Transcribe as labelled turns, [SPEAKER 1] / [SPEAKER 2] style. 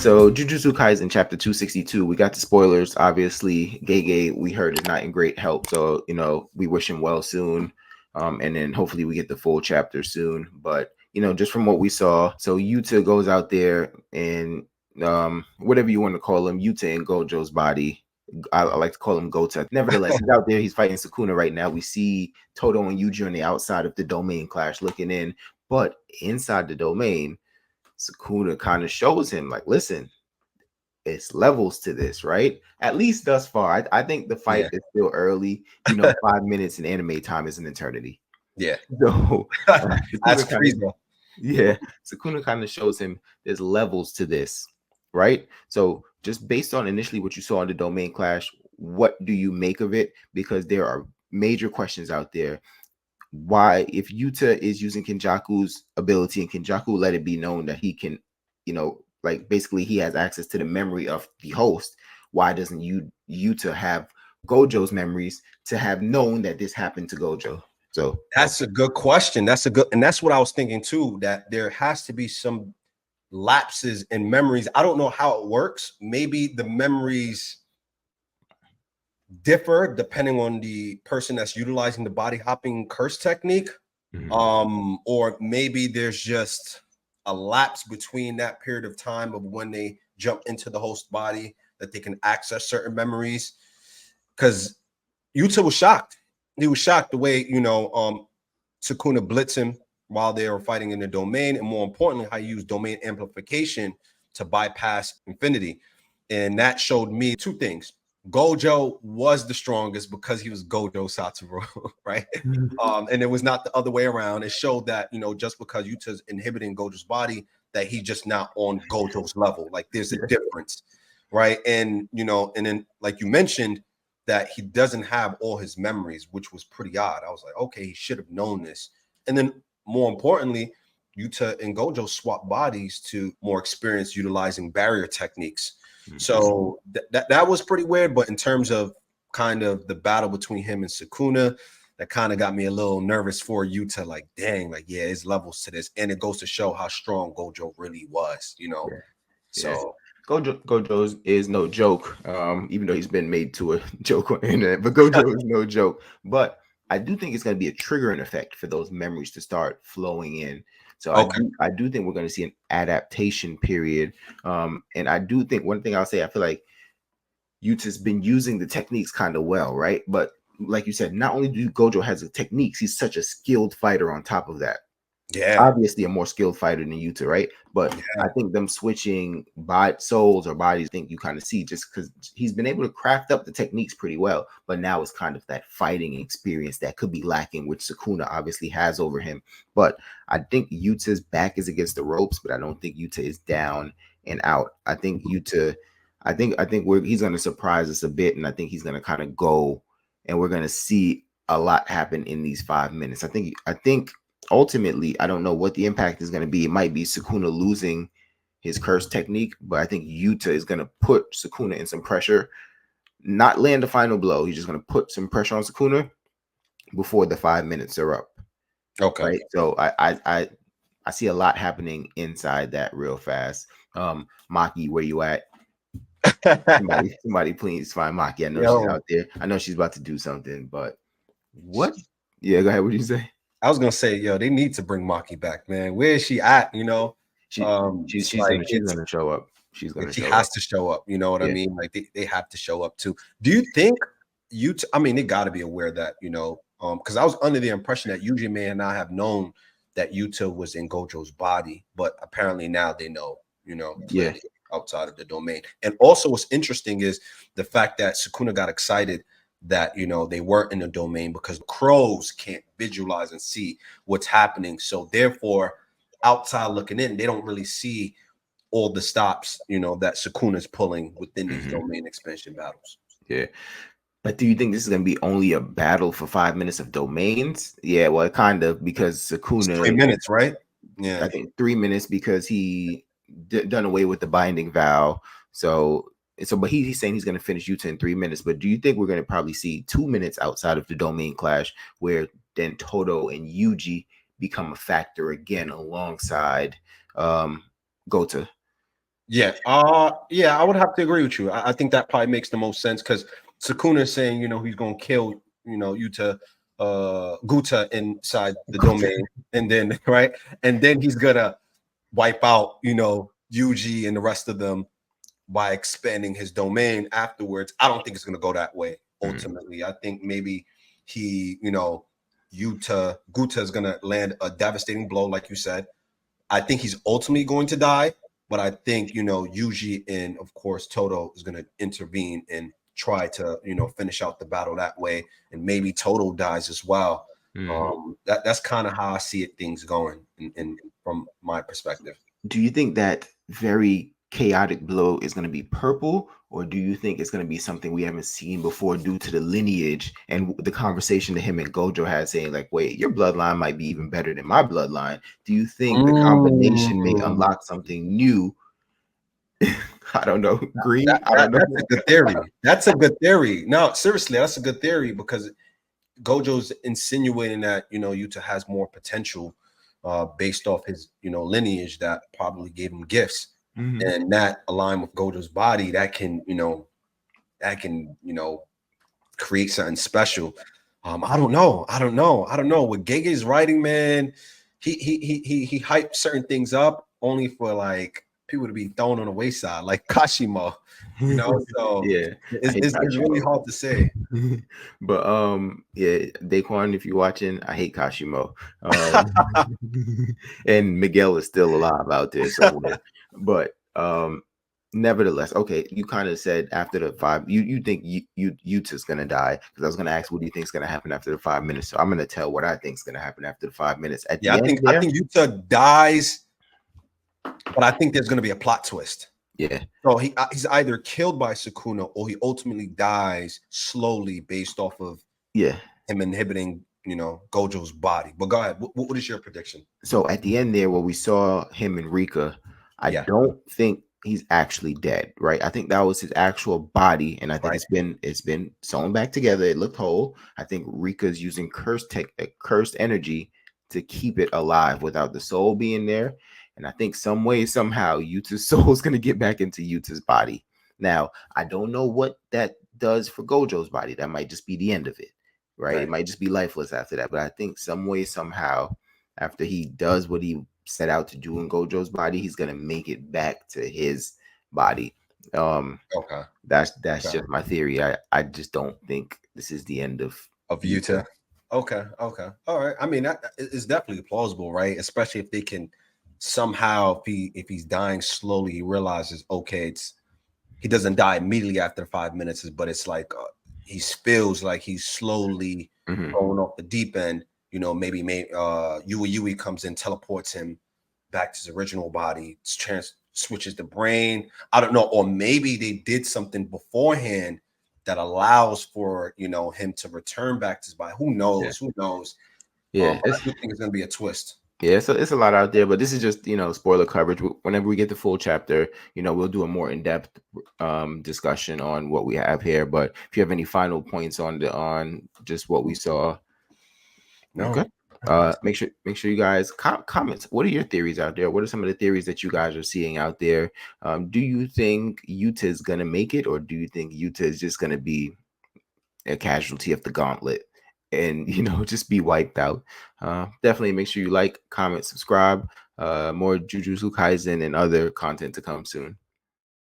[SPEAKER 1] so Jujutsu Kaisen chapter 262, we got the spoilers. Obviously, Gege, we heard, is not in great health. So, we wish him well soon. And then hopefully we get the full chapter soon. But, just from what we saw, so Yuta goes out there and whatever you want to call him, Yuta in Gojo's body. I like to call him Gota. Nevertheless, he's out there. He's fighting Sukuna right now. We see Todo and Yuji on the outside of the domain clash looking in. But inside the domain, Sukuna kind of shows him, like, listen, it's levels to this, right? At least thus far. I think the fight is still early. 5 minutes in anime time is an eternity.
[SPEAKER 2] Yeah.
[SPEAKER 1] So
[SPEAKER 2] that's crazy.
[SPEAKER 1] Yeah. Sukuna kind of shows him there's levels to this, right? So just based on initially what you saw in the domain clash, what do you make of it? Because there are major questions out there. Why, if Yuta is using Kenjaku's ability and Kenjaku let it be known that he can, like basically he has access to the memory of the host, why doesn't Yuta have Gojo's memories to have known that this happened to Gojo? So
[SPEAKER 2] that's a good question. And that's what I was thinking too, that there has to be some lapses in memories. I don't know how it works. Maybe the memories differ depending on the person that's utilizing the body hopping curse technique. Or maybe there's just a lapse between that period of time of when they jump into the host body that they can access certain memories. Because Yuta was shocked. He was shocked the way, Sukuna blitz him while they were fighting in the domain, and more importantly, how he used domain amplification to bypass infinity. And that showed me two things. Gojo was the strongest because he was Gojo Satoru, right? And it was not the other way around. It showed that, just because Yuta's inhibiting Gojo's body, that he's just not on Gojo's level. Like there's a difference, right? And, and then like you mentioned, that he doesn't have all his memories, which was pretty odd. I was like, okay, he should have known this. And then more importantly, Yuta and Gojo swap bodies to more experience utilizing barrier techniques. So that was pretty weird. But in terms of kind of the battle between him and Sukuna, that kind of got me a little nervous for Yuta. Like, dang, like, yeah, there's levels to this. And it goes to show how strong Gojo really was, So
[SPEAKER 1] Gojo is no joke, even though he's been made to a joke on the internet, but Gojo is no joke. But I do think it's going to be a triggering effect for those memories to start flowing in. So I do think we're going to see an adaptation period. And I do think one thing I'll say, I feel like Yuta's been using the techniques kind of well, right? But like you said, not only do Gojo has the techniques, he's such a skilled fighter on top of that.
[SPEAKER 2] Yeah,
[SPEAKER 1] obviously a more skilled fighter than Yuta, right? But I think them switching souls or bodies, I think you kind of see just because he's been able to craft up the techniques pretty well, but now it's kind of that fighting experience that could be lacking, which Sukuna obviously has over him. But I think Yuta's back is against the ropes, but I don't think Yuta is down and out. I think Yuta, I think he's going to surprise us a bit, and I think he's going to kind of go, and we're going to see a lot happen in these 5 minutes. I think. Ultimately, I don't know what the impact is going to be. It might be Sukuna losing his curse technique, but I think Yuta is going to put Sukuna in some pressure, not land a final blow. He's just going to put some pressure on Sukuna before the 5 minutes are up.
[SPEAKER 2] Okay.
[SPEAKER 1] Right. So I see a lot happening inside that real fast. Maki, where you at? somebody please find Maki. I know she's out there. I know she's about to do something, but what? Yeah, go ahead. What did you say?
[SPEAKER 2] I was gonna say, they need to bring Maki back, man. Where is she at?
[SPEAKER 1] She's gonna show up. She
[SPEAKER 2] has to show up. You know what I mean? Like they have to show up too. Do you think Yuta? I mean, they got to be aware that because I was under the impression that Yuji may not have known that Yuta was in Gojo's body, but apparently now they know. Outside of the domain. And also, what's interesting is the fact that Sukuna got excited that they weren't in the domain because crows can't visualize and see what's happening, so therefore outside looking in, they don't really see all the stops that Sukuna's pulling within these domain expansion battles.
[SPEAKER 1] But do you think this is going to be only a battle for 5 minutes of domains? Well, kind of, because Sukuna,
[SPEAKER 2] it's 3 minutes, right?
[SPEAKER 1] I think 3 minutes because he done away with the binding vow. But he's saying he's going to finish Yuta in 3 minutes. But do you think we're going to probably see 2 minutes outside of the domain clash where then Todo and Yuji become a factor again alongside Gota?
[SPEAKER 2] Yeah. Yeah, I would have to agree with you. I think that probably makes the most sense because Sukuna is saying, he's gonna kill, Yuta, Guta inside the domain, and then right, and then he's gonna wipe out, Yuji and the rest of them by expanding his domain afterwards. I don't think it's gonna go that way ultimately. I think maybe he, Guta is gonna land a devastating blow, like you said. I think he's ultimately going to die, but I think Yuji and of course Toto is going to intervene and try to finish out the battle that way, and maybe Toto dies as well. That's kind of how I see things going, in from my perspective.
[SPEAKER 1] Do you think that very chaotic blow is going to be purple, or do you think it's going to be something we haven't seen before due to the lineage and the conversation that him and Gojo had, saying like, wait, your bloodline might be even better than my bloodline? Do you think the combination may unlock something new? I don't know. Green? I don't know.
[SPEAKER 2] That's a good theory. That's a good theory. No, seriously, that's a good theory because Gojo's insinuating that Yuta has more potential based off his lineage that probably gave him gifts, and that aligned with Gojo's body that can create something special. I don't know. With Gege's writing, man, he hyped certain things up only for like people to be thrown on the wayside, like Kashimo. So
[SPEAKER 1] yeah,
[SPEAKER 2] it's really hard to say.
[SPEAKER 1] But yeah, Daquan, if you're watching, I hate Kashimo. And Miguel is still alive out there somewhere. But nevertheless, okay, you kind of said after the 5, you think Yuta's gonna die, because I was gonna ask what do you think is gonna happen after the 5 minutes. So I'm gonna tell what I think is gonna happen after the 5 minutes. At the end,
[SPEAKER 2] I think Yuta dies, but I think there's gonna be a plot twist.
[SPEAKER 1] Yeah.
[SPEAKER 2] So he's either killed by Sukuna or he ultimately dies slowly based off of him inhibiting Gojo's body. But go ahead. What is your prediction?
[SPEAKER 1] So at the end there, where we saw him and Rika, I don't think he's actually dead, right? I think that was his actual body, and I think it's been sewn back together. It looked whole. I think Rika's using cursed energy to keep it alive without the soul being there. And I think some way, somehow, Yuta's soul is going to get back into Yuta's body. Now, I don't know what that does for Gojo's body. That might just be the end of it, right? It might just be lifeless after that. But I think some way, somehow, after he does what he set out to do in Gojo's body, he's going to make it back to his body. That's just my theory. I just don't think this is the end of
[SPEAKER 2] Yuta. Okay. All right. I mean, that is definitely plausible, right? Especially if they can somehow, if he's dying slowly, he realizes, okay, he doesn't die immediately after 5 minutes, but it's like he feels like he's slowly going off the deep end. Maybe Yui comes in, teleports him back to his original body, switches the brain. I don't know, or maybe they did something beforehand that allows for him to return back to his body. Who knows? Who knows?
[SPEAKER 1] Yeah,
[SPEAKER 2] I think it's gonna be a twist.
[SPEAKER 1] Yeah, so it's a lot out there, but this is just spoiler coverage. Whenever we get the full chapter, we'll do a more in-depth discussion on what we have here. But if you have any final points on just what we saw, okay. Make sure you guys comment. What are your theories out there? What are some of the theories that you guys are seeing out there? Do you think Yuta is gonna make it, or do you think Yuta is just gonna be a casualty of the gauntlet and just be wiped out? Definitely make sure you like, comment, subscribe. More Jujutsu Kaisen and other content to come soon.